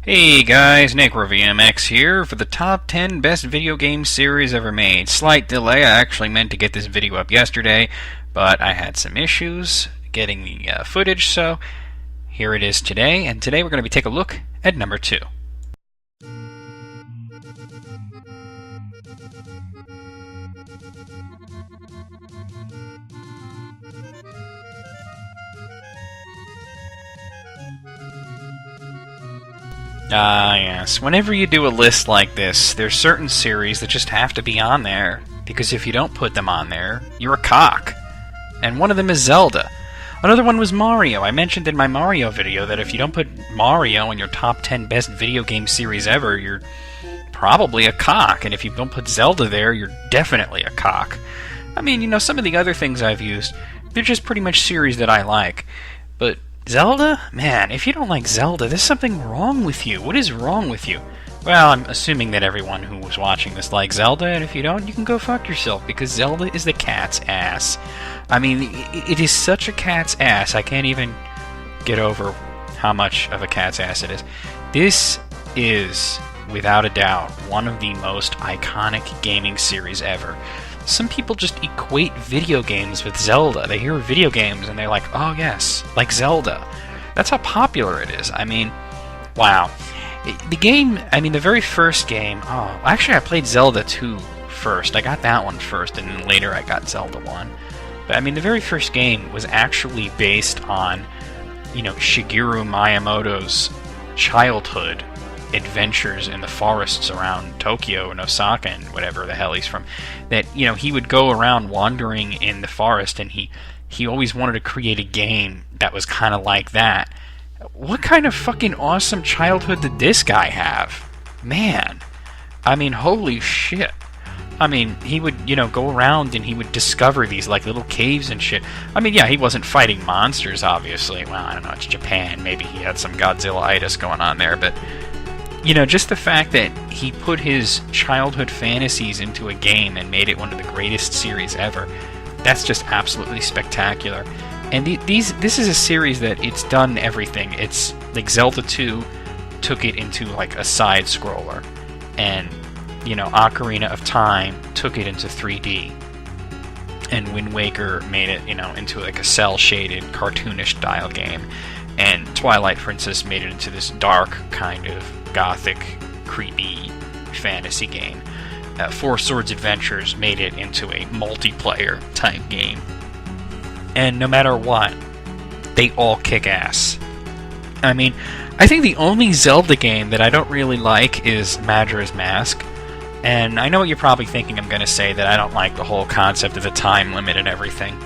Hey guys, NecroVMX here for the top 10 best video game series ever made. Slight delay, I actually meant to get this video up yesterday, but I had some issues getting the footage, so here it is today, and today we're going to take a look at number 2. Yes. Whenever you do a list like this, there's certain series that just have to be on there, because if you don't put them on there, you're a cock. And one of them is Zelda. Another one was Mario. I mentioned in my Mario video that if you don't put Mario in your top 10 best video game series ever, you're probably a cock. And if you don't put Zelda there, you're definitely a cock. I mean, you know, some of the other things I've used, they're just pretty much series that I like. But Zelda? Man, if you don't like Zelda, there's something wrong with you. What is wrong with you? Well, I'm assuming that everyone who was watching this likes Zelda, and if you don't, you can go fuck yourself, because Zelda is the cat's ass. I mean, it is such a cat's ass, I can't even get over how much of a cat's ass it is. This is, without a doubt, one of the most iconic gaming series ever. Some people just equate video games with Zelda. They hear video games and they're like, oh yes, like Zelda. That's how popular it is. I mean, wow. The very first game, actually I played Zelda 2 first. I got that one first, and then later I got Zelda 1. But I mean, the very first game was actually based on, Shigeru Miyamoto's childhood adventures in the forests around Tokyo and Osaka and whatever the hell he's from. That, he would go around wandering in the forest, and he always wanted to create a game that was kind of like that. What kind of fucking awesome childhood did this guy have? Man. I mean, holy shit. I mean, he would, go around and he would discover these, little caves and shit. I mean, yeah, he wasn't fighting monsters, obviously. Well, I don't know, it's Japan. Maybe he had some Godzilla-itis going on there, but just the fact that he put his childhood fantasies into a game and made it one of the greatest series ever, that's just absolutely spectacular. And this is a series that it's done everything. It's like Zelda 2 took it into a side scroller, and Ocarina of Time took it into 3D, and Wind Waker made it into a cell shaded cartoonish style game, and Twilight Princess made it into this dark kind of gothic, creepy fantasy game. Four Swords Adventures made it into a multiplayer type game. And no matter what, they all kick ass. I mean, I think the only Zelda game that I don't really like is Majora's Mask. And I know what you're probably thinking I'm going to say, that I don't like the whole concept of the time limit and everything.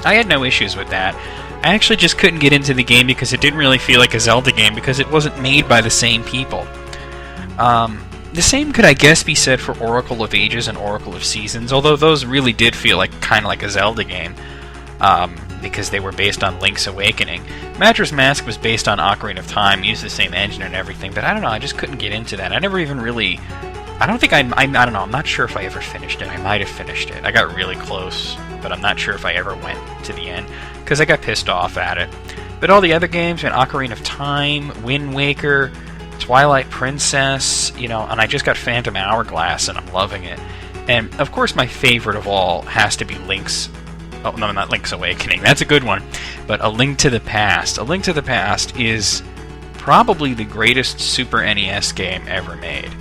I had no issues with that. I actually just couldn't get into the game because it didn't really feel like a Zelda game, because it wasn't made by the same people. The same could, I guess, be said for Oracle of Ages and Oracle of Seasons, although those really did feel kind of like a Zelda game, because they were based on Link's Awakening. Majora's Mask was based on Ocarina of Time, used the same engine and everything, but I don't know, I just couldn't get into that. I never even really... I don't know, I'm not sure if I ever finished it. I might have finished it. I got really close, but I'm not sure if I ever went to the end, because I got pissed off at it. But all the other games, Ocarina of Time, Wind Waker, Twilight Princess, and I just got Phantom Hourglass, and I'm loving it. And, of course, my favorite of all has to be Link's... Oh, no, not Link's Awakening. That's a good one. But A Link to the Past. A Link to the Past is probably the greatest Super NES game ever made.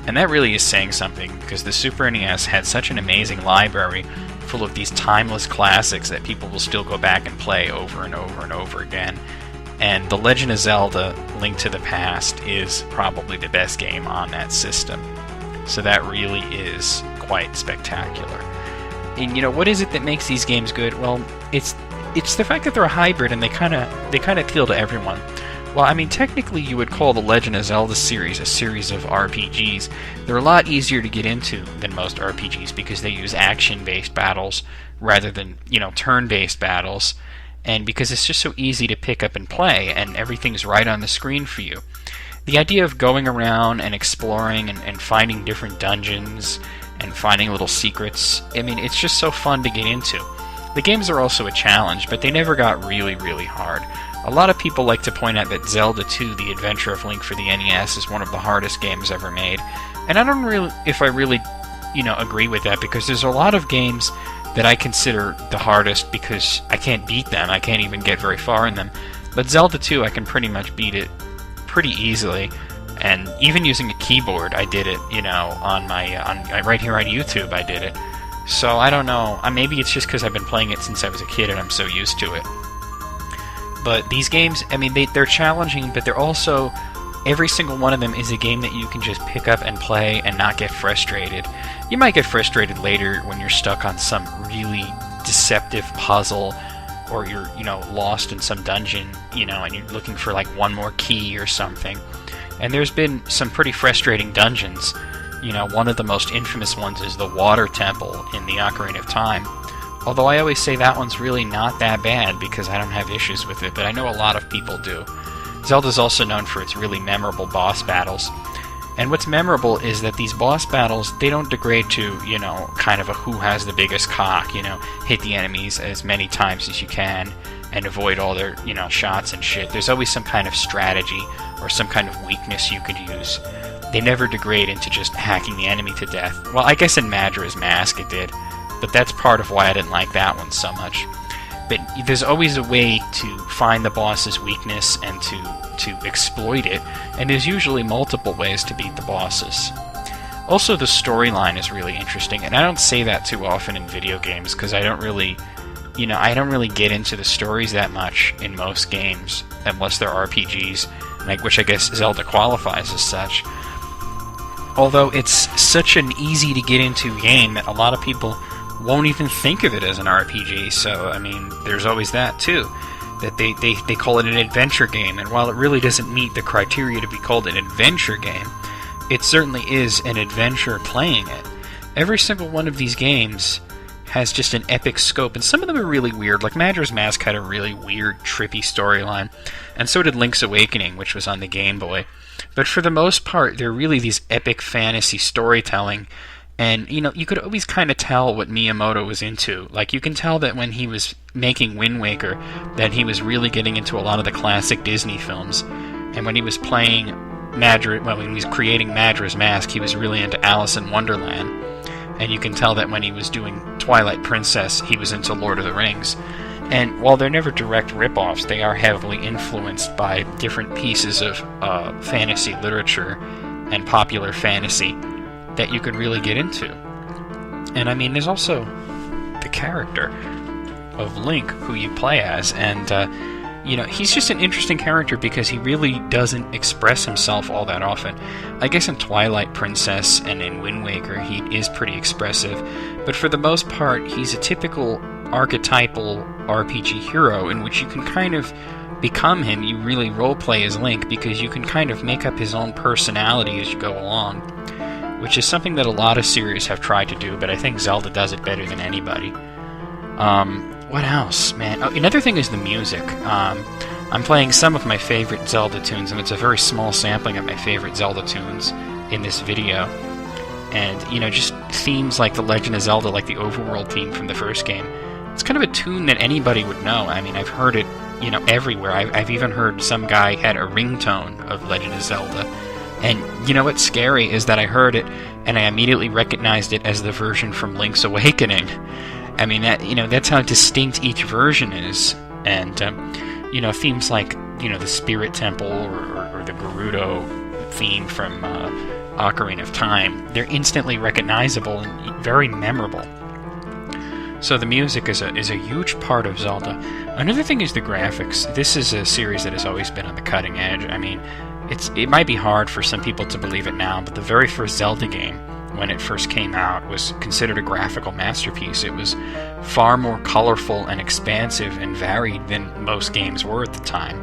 And that really is saying something, because the Super NES had such an amazing library full of these timeless classics that people will still go back and play over and over and over again. And The Legend of Zelda: Link to the Past is probably the best game on that system. So that really is quite spectacular. And what is it that makes these games good? Well, it's the fact that they're a hybrid, and they kind of appeal to everyone. Well, I mean, technically you would call the Legend of Zelda series a series of RPGs. They're a lot easier to get into than most RPGs, because they use action-based battles rather than, turn-based battles, and because it's just so easy to pick up and play, and everything's right on the screen for you. The idea of going around and exploring and finding different dungeons and finding little secrets, I mean, it's just so fun to get into. The games are also a challenge, but they never got really, really hard. A lot of people like to point out that Zelda 2, The Adventure of Link for the NES, is one of the hardest games ever made. And I don't really, if I really, agree with that, because there's a lot of games that I consider the hardest because I can't beat them. I can't even get very far in them. But Zelda 2, I can pretty much beat it pretty easily. And even using a keyboard, I did it, on my, right here on YouTube, I did it. So I don't know. Maybe it's just because I've been playing it since I was a kid and I'm so used to it. But these games, they're challenging, but they're also, every single one of them is a game that you can just pick up and play and not get frustrated. You might get frustrated later when you're stuck on some really deceptive puzzle, or you're, lost in some dungeon, and you're looking for like one more key or something. And there's been some pretty frustrating dungeons. One of the most infamous ones is the Water Temple in the Ocarina of Time. Although I always say that one's really not that bad because I don't have issues with it, but I know a lot of people do. Zelda's also known for its really memorable boss battles. And what's memorable is that these boss battles, they don't degrade to, kind of a who has the biggest cock, hit the enemies as many times as you can and avoid all their, shots and shit. There's always some kind of strategy or some kind of weakness you could use. They never degrade into just hacking the enemy to death. Well, I guess in Majora's Mask it did, but that's part of why I didn't like that one so much. But there's always a way to find the boss's weakness and to exploit it, and there's usually multiple ways to beat the bosses. Also, the storyline is really interesting, and I don't say that too often in video games because I don't really get into the stories that much in most games, unless they're RPGs, which I guess Zelda qualifies as such. Although it's such an easy to get into game that a lot of people won't even think of it as an RPG, so, there's always that, too. That they call it an adventure game, and while it really doesn't meet the criteria to be called an adventure game, it certainly is an adventure playing it. Every single one of these games has just an epic scope, and some of them are really weird, like Majora's Mask had a really weird, trippy storyline, and so did Link's Awakening, which was on the Game Boy. But for the most part, they're really these epic fantasy storytelling. And, you could always kind of tell what Miyamoto was into. Like, you can tell that when he was making Wind Waker, that he was really getting into a lot of the classic Disney films. And when he was playing when he was creating Majora's Mask, he was really into Alice in Wonderland. And you can tell that when he was doing Twilight Princess, he was into Lord of the Rings. And while they're never direct rip-offs, they are heavily influenced by different pieces of fantasy literature and popular fantasy that you could really get into. And there's also the character of Link, who you play as, and he's just an interesting character because he really doesn't express himself all that often. I guess in Twilight Princess and in Wind Waker he is pretty expressive, but for the most part he's a typical archetypal RPG hero in which you can kind of become him. You really roleplay as Link because you can kind of make up his own personality as you go along, which is something that a lot of series have tried to do, but I think Zelda does it better than anybody. What else, man? Oh, another thing is the music. I'm playing some of my favorite Zelda tunes, and it's a very small sampling of my favorite Zelda tunes in this video. And, just themes like The Legend of Zelda, like the overworld theme from the first game. It's kind of a tune that anybody would know. I've heard it, everywhere. I've even heard some guy had a ringtone of Legend of Zelda. And what's scary is that I heard it, and I immediately recognized it as the version from Link's Awakening. That's how distinct each version is. And, themes like, the Spirit Temple or the Gerudo theme from Ocarina of Time, they're instantly recognizable and very memorable. So the music is a huge part of Zelda. Another thing is the graphics. This is a series that has always been on the cutting edge. It might be hard for some people to believe it now, but the very first Zelda game, when it first came out, was considered a graphical masterpiece. It was far more colorful and expansive and varied than most games were at the time.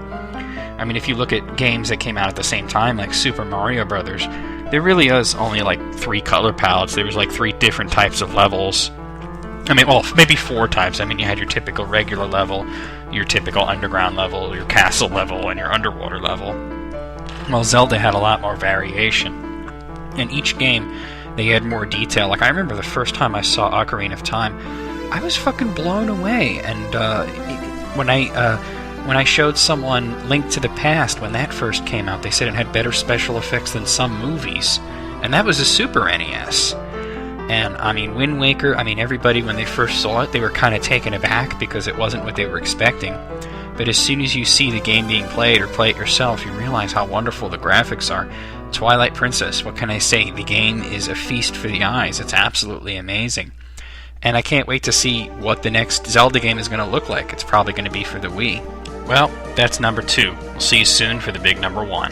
If you look at games that came out at the same time, like Super Mario Brothers, there really is only like 3 color palettes. There was like 3 different types of levels. Maybe 4 types. You had your typical regular level, your typical underground level, your castle level, and your underwater level. Well, Zelda had a lot more variation. In each game, they had more detail. Like, I remember the first time I saw Ocarina of Time, I was fucking blown away. And when When I showed someone Link to the Past when that first came out, they said it had better special effects than some movies. And that was a Super NES. And, I mean, Wind Waker, everybody, when they first saw it, they were kind of taken aback because it wasn't what they were expecting. But as soon as you see the game being played or play it yourself, you realize how wonderful the graphics are. Twilight Princess, what can I say? The game is a feast for the eyes. It's absolutely amazing. And I can't wait to see what the next Zelda game is going to look like. It's probably going to be for the Wii. Well, that's number 2. We'll see you soon for the big number 1.